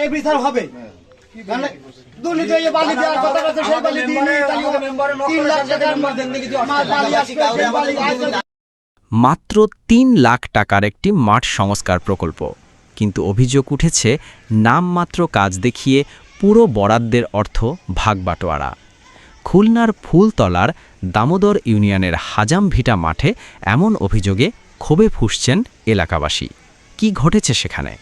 এই বিচার হবে। দুর্নীতি এই বালি দেওয়ার কথা আছে, সেই বালি দিইনি, তাহলে 3 লাখ টাকার বালি আসবে, সেই বালি আসবে। মাত্র 3 লাখ টাকার একটি মাঠ সংস্কার প্রকল্প, কিন্তু অভিযোগ উঠেছে নামমাত্র কাজ দেখিয়ে পুরো বরাদ্দের অর্থ ভাগবাটোয়ারা। খুলনার ফুলতলার দামোদর ইউনিয়নের হাজামভিটা মাঠে এমন অভিযোগে ক্ষোভে ফুঁসছেন এলাকাবাসী। কি ঘটেছে সেখানে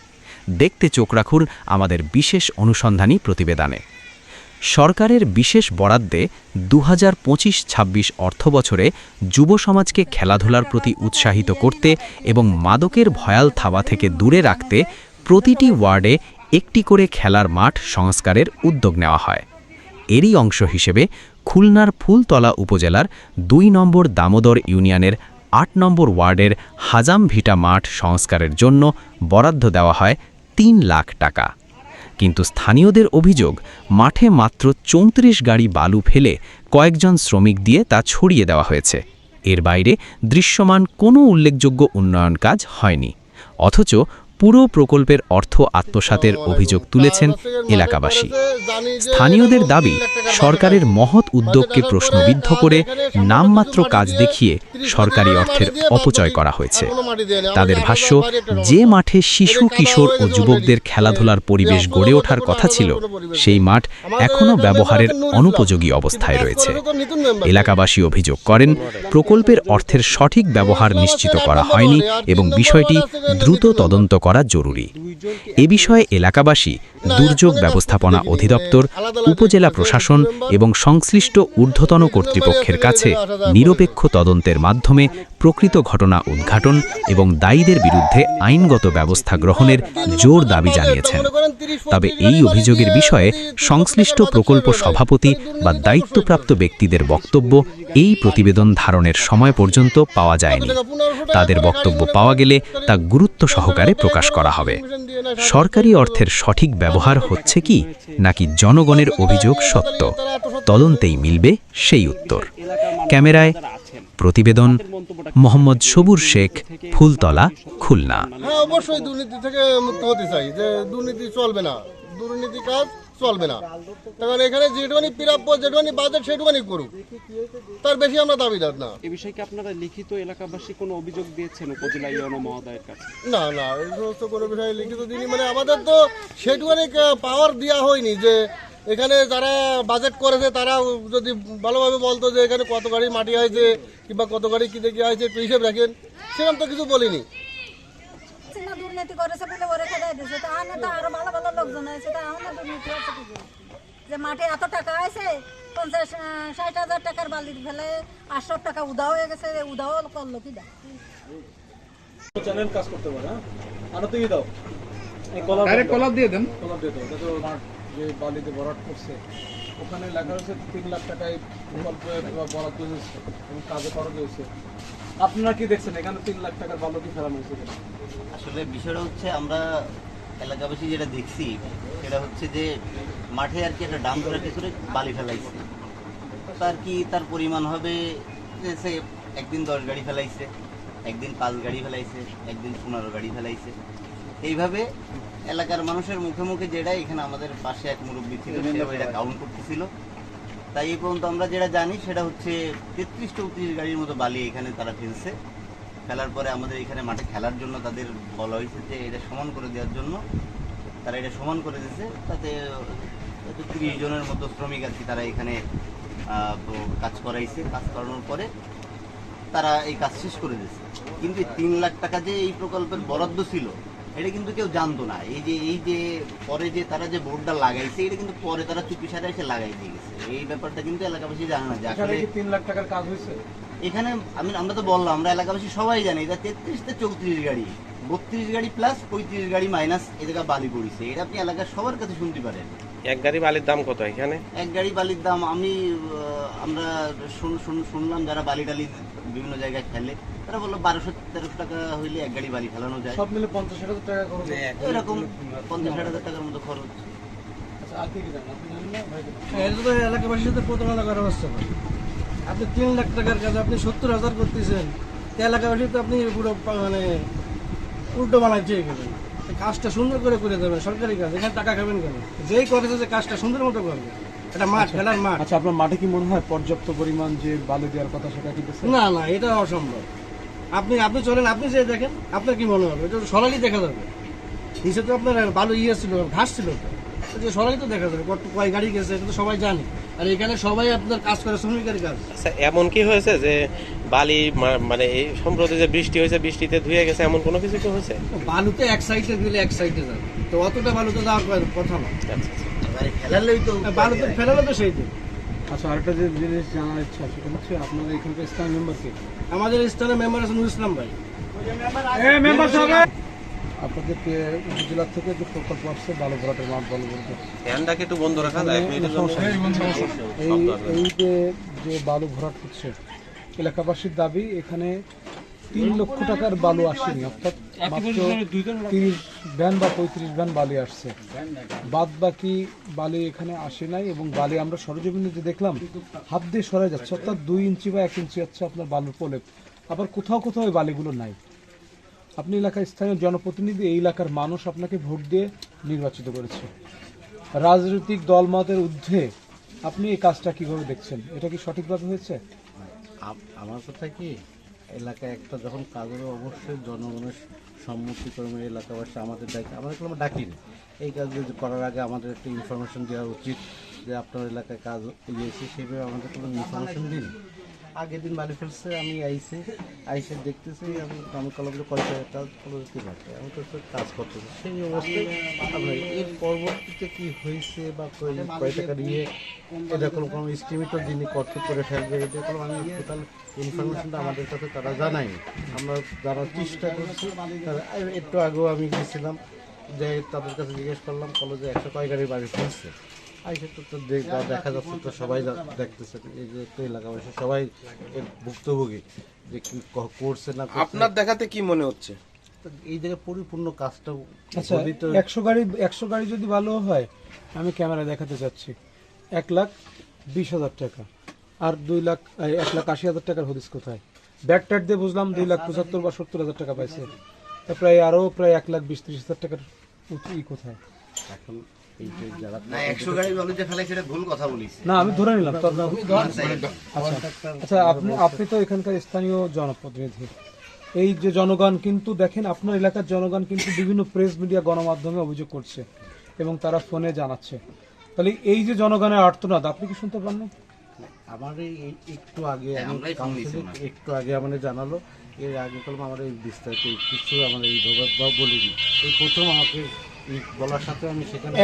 দেখতে চোখ রাখুন আমাদের বিশেষ অনুসন্ধানী প্রতিবেদনে। সরকারের বিশেষ বরাদ্দে 2025-26 অর্থবছরে যুব সমাজকে খেলাধুলার প্রতি উৎসাহিত করতে এবং মাদকের ভয়াল থাবা থেকে দূরে রাখতে প্রতিটি ওয়ার্ডে একটি করে খেলার মাঠ সংস্কারের উদ্যোগ নেওয়া হয়। এরই অংশ হিসেবে খুলনার ফুলতলা উপজেলার 2 নম্বর দামোদর ইউনিয়নের 8 নম্বর ওয়ার্ডের হাজামভিটা মাঠ সংস্কারের জন্য বরাদ্দ দেওয়া হয় 3 লাখ টাকা। কিন্তু স্থানীয়দের অভিযোগ, মাঠে মাত্র 34 গাড়ি বালু ফেলে কয়েকজন শ্রমিক দিয়ে তা ছড়িয়ে দেওয়া হয়েছে। এর বাইরে দৃশ্যমান কোনো উল্লেখযোগ্য উন্নয়ন কাজ হয়নি। অথচ পুরো প্রকল্পের অর্থ আত্মসাতের অভিযোগ তুলেছেন এলাকাবাসী। স্থানীয়দের দাবি, সরকারের মহৎ উদ্যোগকে প্রশ্নবিদ্ধ করে নামমাত্র কাজ দেখিয়ে সরকারি অর্থের অপচয় করা হয়েছে। তাদের ভাষ্য, যে মাঠে শিশু, কিশোর ও যুবকদের খেলাধুলার পরিবেশ গড়ে ওঠার কথা ছিল, সেই মাঠ এখনও ব্যবহারের অনুপযোগী অবস্থায় রয়েছে। এলাকাবাসী অভিযোগ করেন, প্রকল্পের অর্থের সঠিক ব্যবহার নিশ্চিত করা হয়নি এবং বিষয়টি দ্রুত তদন্ত করা জরুরি। এ বিষয়ে এলাকাবাসী দুর্যোগ ব্যবস্থাপনা অধিদপ্তর, উপজেলা প্রশাসন এবং সংশ্লিষ্ট ঊর্ধ্বতন কর্তৃপক্ষের কাছে নিরপেক্ষ তদন্তের মাধ্যমে প্রকৃত ঘটনা উদ্ঘাটন এবং দায়ীদের বিরুদ্ধে আইনগত ব্যবস্থা গ্রহণের জোর দাবি জানিয়েছেন। তবে এই অভিযোগের বিষয়ে সংশ্লিষ্ট প্রকল্প সভাপতি বা দায়িত্বপ্রাপ্ত ব্যক্তিদের বক্তব্য এই প্রতিবেদন ধারণের সময় পর্যন্ত পাওয়া যায়নি। তাদের বক্তব্য পাওয়া গেলে তা গুরুত্ব সহকারে প্রকাশ করা হবে। সরকারি অর্থের সঠিক ব্যবহার হচ্ছে কি, নাকি জনগণের অভিযোগ সত্য, তদন্তেই মিলবে সেই উত্তর। ক্যামেরায় প্রতিবেদন মোহাম্মদ সবুর শেখ, ফুলতলা, খুলনা। হ্যাঁ, অবশ্যই দুর্নীতি থেকে মুক্ত হতে চাই, যে দুর্নীতি চলবে না, দুর্নীতি কাজ চলবে না। কারণ এখানে যেটুখানি প্রাপ্য, যেটুখানি বাজেট, সেটুখানি করুক, তার বেশি আমরা দাবিদার না। এই বিষয়ে কি আপনারা লিখিত এলাকাবাসী কোনো অভিযোগ দিয়েছেন উপজেলা ইউনো মহোদয়ের কাছে? না না, এই সমস্ত কোনো বিষয়ে লিখিত দিনই, মানে আমাদের তো সেটুখানি পাওয়ার দেওয়া হয়নি যে এখানে যারা বাজেট করেছে তারা যদি ভালোভাবে বলতো যে এখানে কত গাড়ি মাটি হয়েছে কিংবা কত গাড়ি কি দেখে হয়েছে একটু হিসেব রাখেন, সেরকম তো কিছু বলিনি। দুর্নীতি করেছে বলে ওরে খেদাই দিয়েছে, তাহলে তো আরো ভালো ভালো লোকজন আছে, তাহলে দুর্নীতি হচ্ছে কি যে মাঠে এত টাকা আছে, 50-60 হাজার টাকার বালির ফেলে 800 টাকা উধাও হয়ে গেছে, উধাও করলো কি চ্যানেল কাজ করতে পারে। আরো তুই দাও, এই কলার দিয়ে দেন, কলার দিয়ে দাও। তো যে বালিতে বরাদ করছে ওখানে লেখা হচ্ছে 3 লাখ টাকায় প্রকল্পে বরাদ্দ হয়েছে এবং কাজে করা হয়েছে। আপনারা কি দেখছেন এখানে 3 লাখ টাকার বালু কি ফেলানো হয়েছে? আসলে বিষয়টা হচ্ছে, আমরা এলাকাবাসী যেটা দেখছি সেটা হচ্ছে যে মাঠে আর কি একটা ডাম্পারের ভিতরে বালি ফেলাইছে। তার কি তার পরিমাণ হবে যে সে একদিন 10 গাড়ি ফেলাইছে, একদিন 5 গাড়ি ফেলাইছে, একদিন 15 গাড়ি ফেলাইছে। এইভাবে এলাকার মানুষের মুখে মুখে যেটা, এখানে আমাদের পাশে এক মুরব্বী ছিল, সেও এটা কাউন্ট করতেছিল। তাই এই পর্যন্ত আমরা যেটা জানি সেটা হচ্ছে 33-34 গাড়ির মতো বালি এখানে তারা ফেলছে। ফেলার পরে আমাদের এখানে মাঠে খেলার জন্য তাদের বলা হয়েছে যে এটা সমান করে দেওয়ার জন্য, তারা এটা সমান করে দিয়েছে। তাতে 30 জনের মতো শ্রমিক আর কি তারা এখানে কাজ করাইছে। কাজ করানোর পরে তারা এই কাজ শেষ করে দিয়েছে। কিন্তু 3 লাখ টাকা যে এই প্রকল্পের বরাদ্দ ছিল এটা কিন্তু কেউ জানতো না। এই যে পরে যে তারা যে বোর্ডটা লাগাইছে, এটা কিন্তু পরে তারা চুপি সারে এসে লাগাই দিয়ে গেছে। এই ব্যাপারটা কিন্তু এলাকাবাসী জানে না যে আসলে 3 লাখ টাকার কাজ হয়েছে এখানে। আমরা তো বললাম, আমরা এলাকাবাসী সবাই জানি এটা 33-34 গাড়ি, 32 গাড়ি প্লাস 35 গাড়ি মাইনাস এ জায়গা বালি পড়েছে। এটা আপনি এলাকার সবার কাছে শুনতে পারেন। এক গাড়ি বালির দাম কত এখানে? এক গাড়ি বালির দাম আমরা শুনলাম যারা বালি টালি বিভিন্ন জায়গায় খেলে, তারা বললো 1200-1300 টাকা হইলে এক গাড়ি বালি ফেলানো যায়। সব মিলে 50,000 টাকা খরচ, এরকম 50-60 টাকার মতো খরচ। আচ্ছা, আর কি জানেন আপনি? জানেন না ভাই? এটা তো এলাকাবাসীর সাথে প্রতারণা করার ব্যবস্থা করে। আপনি 3 লাখ টাকার কাজ আপনি 70,000 করতেছেন, এলাকাবাসী তো আপনি পুরো মানে উল্টো বানাইছে গেলেন। কাজটা সুন্দর করে করে দেবেন, সরকারি কাজ, এখানে টাকা খাবেন কেন? যেই করেছে যে কাজটা সুন্দর মতো করবে, এটা মাঠ, খেলার মাঠ। আচ্ছা, আপনার মাঠে কি মনে হয় পর্যাপ্ত পরিমাণ যে বালু দেওয়ার কথা সেটা কি দিচ্ছে? না না, এটা অসম্ভব। আপনি চলেন, আপনি যে দেখেন, আপনার কি মনে হবে? এটা সরালি দেখা যাবে। নিচে তো আপনার বালু ছিল, ঘাস ছিল তো, যে সরালি তো দেখা যাবে কয় গাড়ি গেছে, এটা তো সবাই জানে। আর এখানে সবাই আপনার কাজ করে, শ্রমিকের কাজ। আচ্ছা, এমন কি হয়েছে যে বালি মানে এই সম্প্রতি যে বৃষ্টি হয়েছে, বৃষ্টিতে ধুয়ে গেছে, এমন কোনো কিছু কি হয়েছে? বালুতে এক সাইডে দিলে এক সাইডে যাবে, তো অতটা বালুতে যাওয়ার কথা না। আচ্ছা, ফেলালেই তো বালুতে ফেলালে তো সেই দিন। আচ্ছা, আরেকটা যে জিনিস জানার ইচ্ছা সেটা হচ্ছে আপনাদের এখানকার স্থানীয় মেম্বার কে? আমাদের স্থানীয় মেম্বার আছে নুর ইসলাম ভাই। আপনাদের উপজেলা থেকে যে প্রকল্প আসছে বালু ভরাটের মাঠ বালু ভরাট, ফ্যানটাকে একটু বন্ধ রাখা যায় এক মিনিটের জন্য? এই যে বালু ভরাট হচ্ছে, এলাকাবাসীর দাবি এখানে 3 লক্ষ টাকার বালু আসেনি, অর্থাৎ মাত্র 30 ভ্যান বা 35 ভ্যান বালি আসছে, বাদ বাকি বালি এখানে আসে নাই। এবং বালি আমরা সরজমিনে যে দেখলাম হাত দিয়ে সরে যাচ্ছে, অর্থাৎ 2 ইঞ্চি বা 1 ইঞ্চি হচ্ছে আপনার বালুর প্রলেপ। আবার কোথাও কোথাও এই বালিগুলো নাই। আপনি এলাকার স্থানীয় জনপ্রতিনিধি, এই এলাকার মানুষ আপনাকে ভোট দিয়ে নির্বাচিত করেছে, রাজনৈতিক দলমতের ঊর্ধ্বে আপনি এই কাজটা কিভাবে দেখছেন? এটা কি সঠিকভাবে হয়েছে? আমার কথা কি, এলাকায় একটা যখন কাজ হবে অবশ্যই জনগণের সম্মতিক্রমে এলাকাবাসী আমাদের দায়িত্ব, আমাদের কোনো ডাকিনি। এই কাজ করার আগে আমাদের একটা ইনফরমেশন দেওয়া উচিত যে আপনার এলাকায় কাজ ইয়েছে, সেভাবে আমাদের কোনো ইনফরমেশন দিন। আগের দিন বালি ফেলছে, আমি আইসে দেখতেছি, আমি কলম কাজ করতে পারছি, আমি তো কাজ করতেছি। সেই অবস্থায় আপনার এর পরবর্তীতে কি হয়েছে বা কয় টাকা নিয়ে এটা কোনো এস্টিমেটও যিনি করতে করে ফেলবে, এটা কোনো আমি টোটাল ইনফরমেশনটা আমাদের কাছে তারা জানায়নি। আমরা জানার চেষ্টা করছি। একটু আগেও আমি গিয়েছিলাম, যে তাদের কাছে জিজ্ঞেস করলাম, কলেজে 100 কয় গাড়ি বাড়ি ফেলছে। আইসে তো দেখা যাচ্ছে, তো সবাই দেখতেছে, এই যে তো এলাকাবাসী সবাই এর ভুক্তভোগী, যে কি করছে না। আপনার দেখাতে কি মনে হচ্ছে এই জায়গায় পরিপূর্ণ কাজটা? আচ্ছা, 100 গাড়ি যদি ভালো হয়, আমি ক্যামেরায় দেখাতে চাচ্ছি 1,20,000 টাকা, আর 1,80,000 টাকার হদিস কোথায়? ব্যাট ট্যাট দিয়ে বুঝলাম 2,75,000 বা 70,000 টাকা পাইছে, প্রায় 1,20,000-30,000 টাকার কোথায়? এখন এই যে যারা 100 গাড়ি বালু যে ফেলাই সেটা ভুল কথা বলিস না, আমি ধরে নিলাম। আচ্ছা, আপনি তো এখানকার স্থানীয় জনপ্রতিনিধি, এই যে জনগণ কিন্তু দেখেন, আপনার এলাকার জনগণ কিন্তু বিভিন্ন প্রেস মিডিয়া গণমাধ্যমে অভিযোগ করছে এবং তারা ফোনে জানাচ্ছে। তাহলে এই যে জনগণের আর্তনাদ আপনি কি শুনতে পান না? আমার একটু আগে একটু আগে আমাদের জানালো, এর আগে কলম আমার এই বিস্তারিত কিছু আমার এই বলিনি, এই প্রথম আমাকে বলার সাথে আমি সেখানে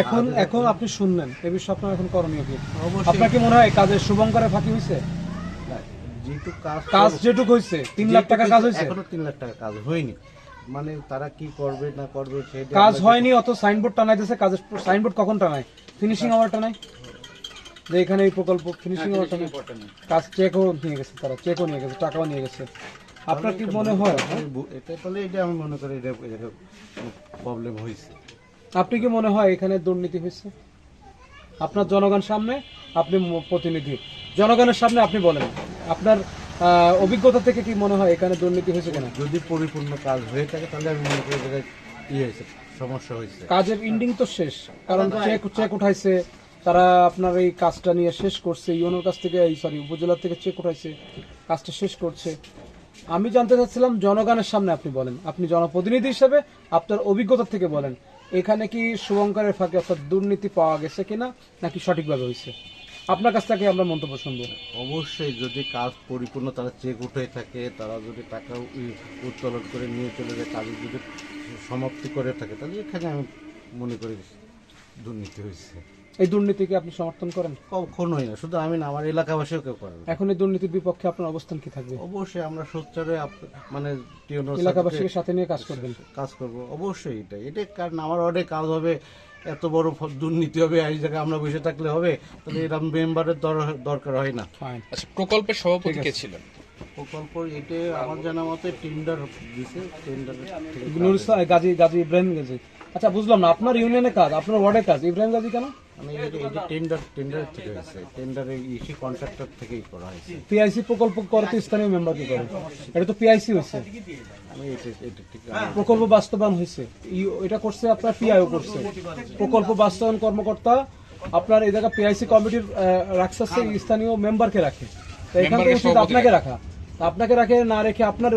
এখন আপনি শুনলেন, এ বিষয়ে আপনার এখন করণীয় কি? আপনার কি মনে হয় কাজের শুভঙ্করের ফাঁকি হয়েছে? কাজ যেটুক হয়েছে 3 লাখ টাকা কাজ হয়েছে, এখনো 3 লাখ টাকা কাজ হয়নি। মানে তারা কি করবে না করবে সেটা কাজ হয়নি, অত সাইনবোর্ড টানাইতেছে। কাজের সাইনবোর্ড কখন টানায়? ফিনিশিং আওয়ার টানায়, যে এখানে এই প্রকল্প ফিনিশিং আওয়ার টানায়। কাজ চেকও নিয়ে গেছে, তারা চেকও নিয়ে গেছে, টাকাও নিয়ে গেছে। আপনার কি মনে হয়? এটা বলে এটা আমি মনে করি এটা প্রবলেম হয়েছে। আপনি কি মনে হয় এখানে দুর্নীতি হয়েছে? আপনার জনগণ সামনে, আপনি প্রতিনিধি, জনগণের সামনে আপনি বলেন, আপনার অভিজ্ঞতা থেকে কি মনে হয় এখানে দুর্নীতি হয়েছে কিনা? যদি পরিপূর্ণ কাজ হয়ে থাকে তাহলে আমি মনে করি এটা হয়েছে, সমস্যা হয়েছে। কাজের এন্ডিং তো শেষ, কারণ চেক উঠাইছে, তারা আপনার এই কাজটা নিয়ে শেষ করছে, ইউনোর কাছ থেকে উপজেলা থেকে চেক উঠাইছে, কাজটা শেষ করছে। আমি জানতে চাচ্ছিলাম জনগণের সামনে আপনি বলেন, আপনি জনপ্রতিনিধি হিসেবে আপনার অভিজ্ঞতা থেকে বলেন, এখানে কি শুভঙ্করের ফাঁকে অর্থাৎ দুর্নীতি পাওয়া গেছে কিনা, নাকি সঠিকভাবে হয়েছে? আপনার কাছ থেকে আমরা মন্তব্য শুনবো। অবশ্যই যদি কাজ পরিপূর্ণ তারা চেক উঠে থাকে, তারা যদি টাকা উত্তোলন করে নিয়ে চলে যায়, কাজ যদি সমাপ্তি করে থাকে, তাহলে এখানে আমি মনে করি দুর্নীতি হয়েছে। এই দুর্নীতিকে আপনি সমর্থন করেন? কখনোই না, শুধু আমি না, আমার এলাকাবাসীও কেউ করে না। এখন এই দুর্নীতির বিপক্ষে আপনার অবস্থান কি থাকবে? অবশ্যই আমরা সোচ্চারে মানে এলাকাবাসীকে সাথে নিয়ে কাজ করব, অবশ্যই। এটা কারণ আমার ওয়ার্ডে কাজ হবে, এত বড় দুর্নীতি হবে, এই জায়গায় আমরা বসে থাকলে হবে? তাহলে এরকম মেম্বারের দরকার হয় না। আচ্ছা, প্রকল্পের সভাপতি কে ছিলেন? প্রকল্প এটা আমার জানা মতে টেন্ডার দিছে, টেন্ডার গাজী ইব্রাহিম গাজী আচ্ছা বুঝলাম না, আপনার ইউনিয়নের কাজ, আপনার ওয়ার্ডের কাজ, ইব্রাহিম গাজী কেন? আমি এটা টেন্ডার থেকে হয়েছে, টেন্ডারের ইস্যু কন্ট্রাক্টর থেকেই করা হয়েছে। পিআইসি প্রকল্প করে তো স্থানীয় মেম্বার কি করে? এটা তো পিআইসি হয়েছে, আমি এটা ঠিক প্রকল্প বাস্তবায়ন হয়েছে, এটা করছে আপনার পিআইও করছে, প্রকল্প বাস্তবায়ন কর্মকর্তা আপনার এই জায়গা পিআইসি কমিটির রাখছে, স্থানীয় মেম্বারকে রাখে, তো এখানে তো উচিত আপনাকে রাখা, আপনাকে রাখে না রেখে আপনার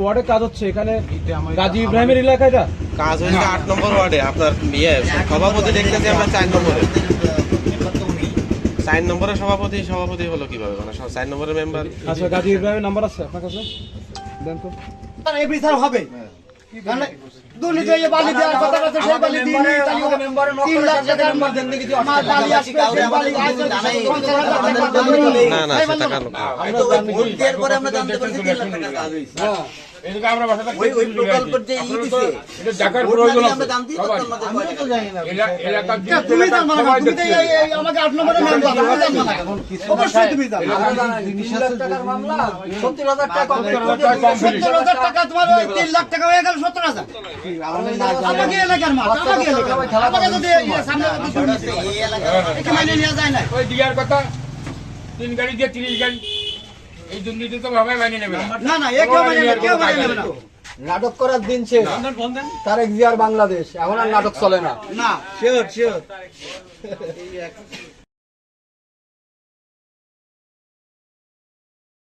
ওয়ার্ডে কাজ হচ্ছে এখানে গাজী ইব্রাহিমের এলাকা, এটা কাজ হয়েছে 8 নম্বর ওয়ার্ডে, আপনার সভাপতি দেখতেছি আমরা 4 নম্বরে। 4 নম্বরের সভাপতি হলো কিভাবে, মানে 4 নম্বরের মেম্বার? আচ্ছা, গাজী ইব্রাহিমের নাম্বার আছে আপনার কাছে? দেন তো। এই বিচার হবে দুর্নীতি হয়ে বালি দেওয়ার কথা আছে, সেই বালি দিইনি, তাহলে 3 লাখ টাকার মাল বালি আসবে, সেই বালি আসবে 50,000 টাকা। না না, সে টাকা লোক ভোট দেওয়ার পরে আমরা জানতে পারছি 3 লাখ টাকা কাজ হয়েছে। ওই প্রকল্পের যে দিছে আমরা জানতেই পারতাম না যে কয় টাকা। তুমি জানো না, তুমি তো আমাকে 8 নম্বরের মেম্বার, তুমি জানো না, অবশ্যই তুমি জানো। 3 লাখ টাকার মামলা 70,000 টাকা, 70,000 টাকা তোমার 3 লাখ টাকা হয়ে গেল 70,000। আমাকে এলাকার মাল, আমাকে এলাকার মাল, আমাকে যদি সামনে এই এলাকায় একে মাইনে নেওয়া যায় না। ওই দিয়ার কথা 3 গাড়ি দিয়ে 30 গাড়ি, এই দুর্নীতি তো ভাবে মাইনে নেবে না। না না, এ কেউ মাইনে নেবে, কেউ মাইনে নেবে না। নাটক করার দিন শেষ, তারেক জিয়ার বাংলাদেশ, এখন আর নাটক চলে না। না, শিওর